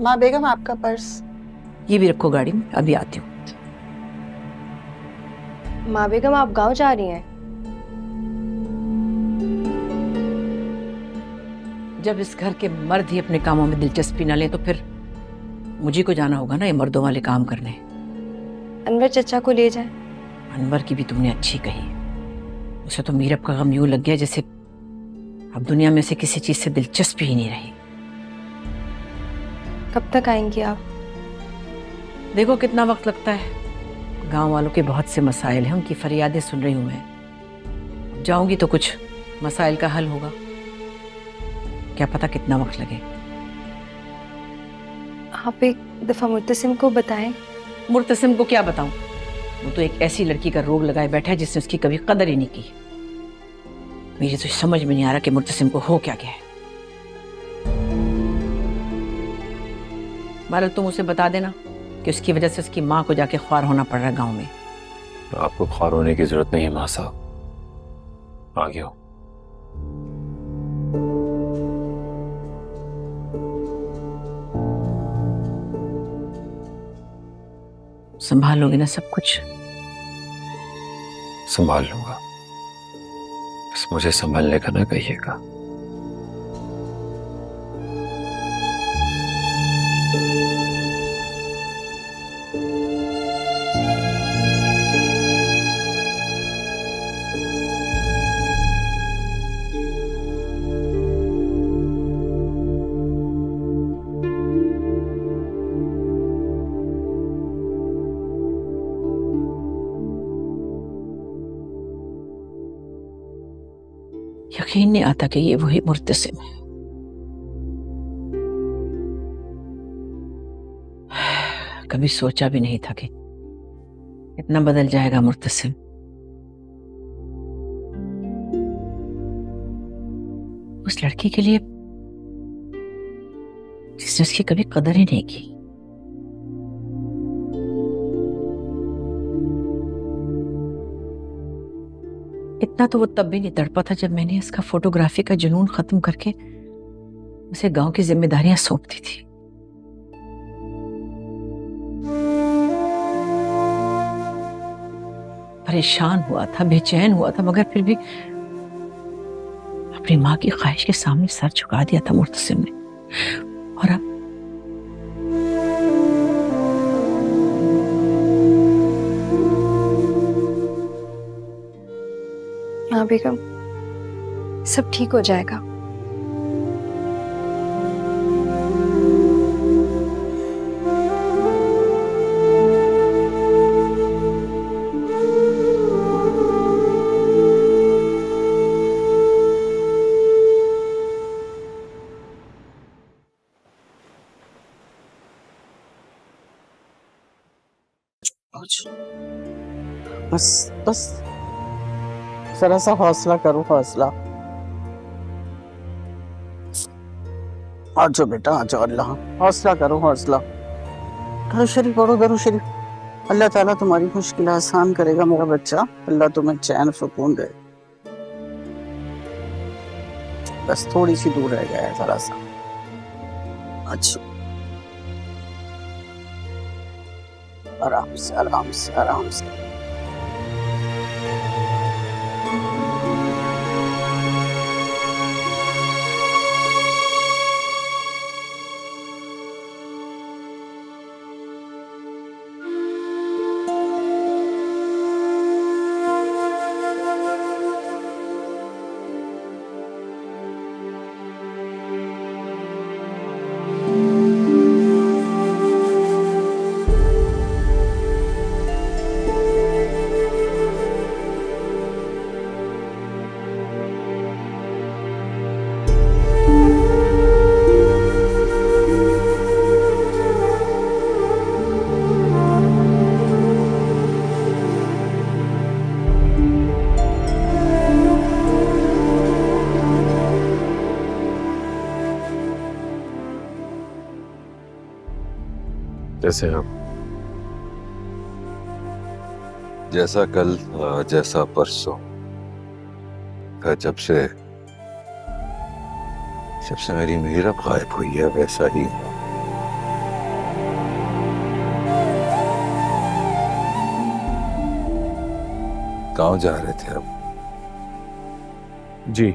माँ बेगम आपका पर्स। ये भी रखो गाड़ी में, अभी आती हूँ। माँ बेगम आप गांव जा रही हैं? जब इस घर के मर्द ही अपने कामों में दिलचस्पी न लें तो फिर मुझे को जाना होगा ना ये मर्दों वाले काम करने। अनवर चचा को ले जाए। अनवर की भी तुमने अच्छी कही। उसे तो मीरब का गम यूं लग गया जैसे अब दुनिया में से किसी चीज से दिलचस्पी ही नहीं रही। कब तक आएंगी आप? देखो कितना वक्त लगता है। गांव वालों के बहुत से मसाइल हैं, उनकी फरियादें सुन रही हूं मैं। जाऊंगी तो कुछ मसाइल का हल होगा, क्या पता कितना वक्त लगे। आप एक दफा मुर्तसिम को बताएं। मुर्तसिम को क्या बताऊं? वो तो एक ऐसी लड़की का रोग लगाए बैठा है जिसने उसकी कभी कदर ही नहीं की। मुझे तो समझ में नहीं आ रहा कि मुर्तसिम को हो क्या गया है। बहरहाल तुम उसे बता देना कि उसकी वजह से उसकी माँ को जाके ख्वार होना पड़ रहा है गांव में। आपको ख्वार होने की जरूरत नहीं है माँ साहब, आ गया। संभालोगे ना सब कुछ? संभाल लूंगा, बस मुझे संभालने का ना कहिएगा। यकीन नहीं आता कि ये वही मुर्तसिम है। कभी सोचा भी नहीं था कि इतना बदल जाएगा मुर्तसिम। उस लड़की के लिए जिसने उसकी कभी कदर ही नहीं की। इतना तो वो तब भी नहीं तड़पा था जब मैंने इसका फोटोग्राफी का जुनून खत्म करके उसे गांव की जिम्मेदारियां सौंप दी थी। परेशान हुआ था, बेचैन हुआ था, मगर फिर भी अपनी माँ की ख्वाहिश के सामने सर झुका दिया था मुर्तसिम ने। और अब हाँ बेगम, सब ठीक हो जाएगा। बस बस जरा सा हौसला करो, हौसला। आ जाओ बेटा, आ जाओ। अल्लाह, हौसला करो, हौसला। दरूद शरीफ पढ़ो, दरूद शरीफ। अल्लाह ताला तुम्हारी मुश्किल आसान करेगा मेरा बच्चा। अल्लाह तुम्हें चैन सुकून दे। बस थोड़ी सी दूर रह गया है, जरा सा। अच्छा, आराम से, आराम से, आराम से। जैसे हम, जैसा कल जैसा परसों का जब से मेरी मीरब गायब हुई है वैसा ही गांव जा रहे थे अब? जी।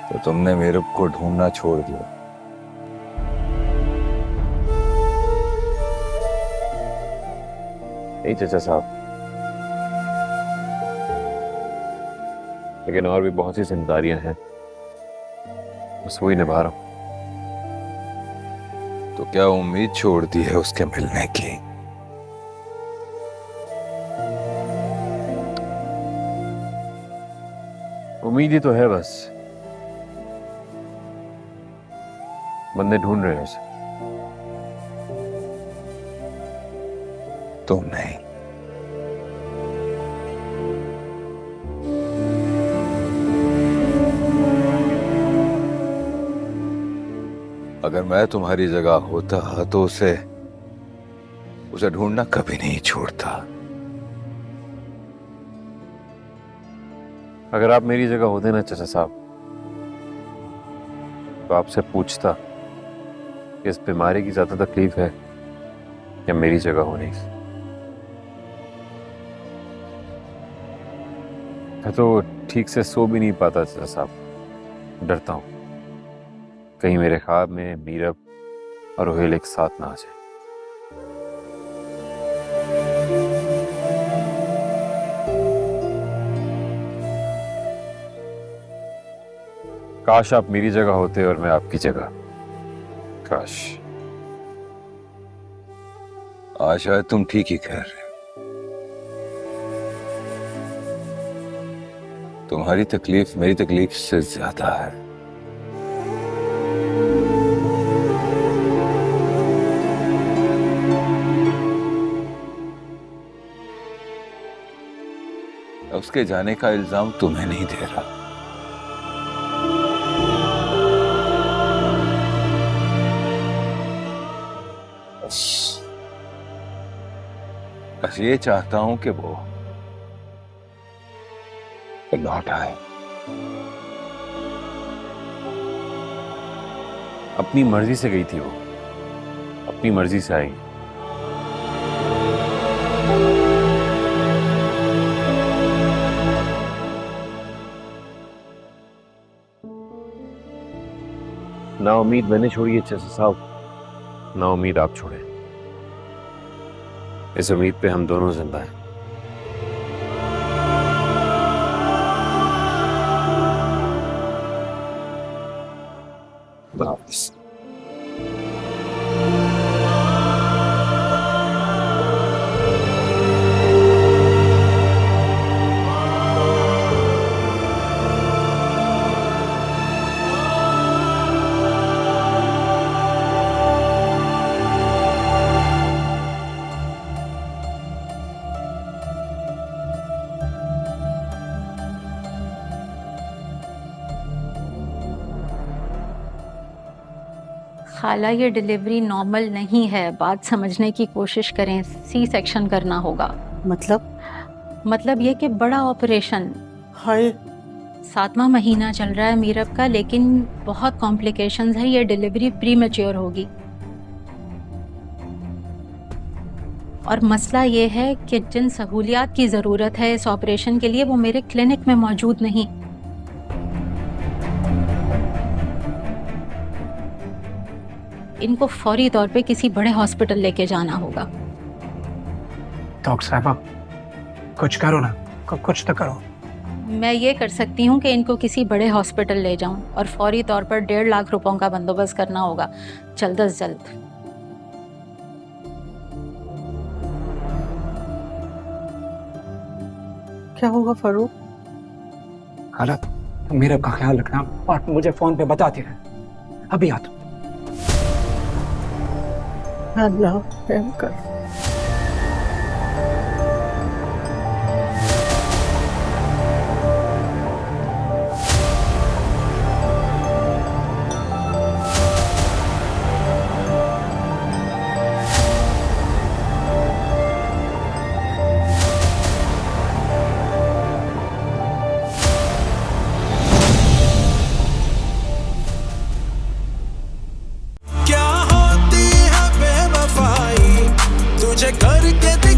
तो तुमने मीरब को ढूंढना छोड़ दिया? नहीं चाचा साहब, लेकिन और भी बहुत सी जिम्मेदारियां हैं, बस वही निभा रहा हूं। तो क्या उम्मीद छोड़ दी है उसके मिलने की? उम्मीद ही तो है, बस बंदे ढूंढ रहे हैं उसे। तुम नहीं। अगर मैं तुम्हारी जगह होता तो उसे ढूंढना कभी नहीं छोड़ता। अगर आप मेरी जगह होते ना चाचा साहब, तो आपसे पूछता कि इस बीमारी की ज्यादा तकलीफ है या मेरी जगह होने की। मैं तो ठीक से सो भी नहीं पाता चाचा साहब, डरता हूं कहीं मेरे ख्वाब में मीरब और रोहेल एक साथ ना आ जाए। काश आप मेरी जगह होते और मैं आपकी जगह। काश। शायद तुम ठीक ही कह रहे हो। तुम्हारी तकलीफ मेरी तकलीफ से ज्यादा है। उसके जाने का इल्जाम तुम्हें नहीं दे रहा। बस ये चाहता हूं कि वो लौट आए। अपनी मर्जी से गई थी वो, अपनी मर्जी से आई। ना उम्मीद मैंने छोड़ी है चाचा साहब, ना उम्मीद आप छोड़े। इस उम्मीद पे हम दोनों जिंदा हैं। वापस खाला, ये डिलीवरी नॉर्मल नहीं है, बात समझने की कोशिश करें, सी सेक्शन करना होगा। मतलब ये कि बड़ा ऑपरेशन। हाय 7वां महीना चल रहा है मीरब का, लेकिन बहुत कॉम्प्लिकेशंस है, ये डिलीवरी प्री मैच्योर होगी। और मसला ये है कि जिन सहूलियात की ज़रूरत है इस ऑपरेशन के लिए वो मेरे क्लिनिक में मौजूद नहीं। इनको फौरी तौर पे किसी बड़े हॉस्पिटल लेके जाना होगा। डॉक्टर साहब कुछ करो ना, कुछ तो करो। मैं ये कर सकती हूँ कि इनको किसी बड़े हॉस्पिटल ले जाऊं और फौरी तौर पर 1.5 लाख रुपयों का बंदोबस्त करना होगा, जल्द अज जल्द। क्या होगा फारूक? हालत मेरे का ख्याल रखना और मुझे फोन पे बताते रहे। अभी आता। अल्लाह रहम कर। क्या होती है बेवफाई, के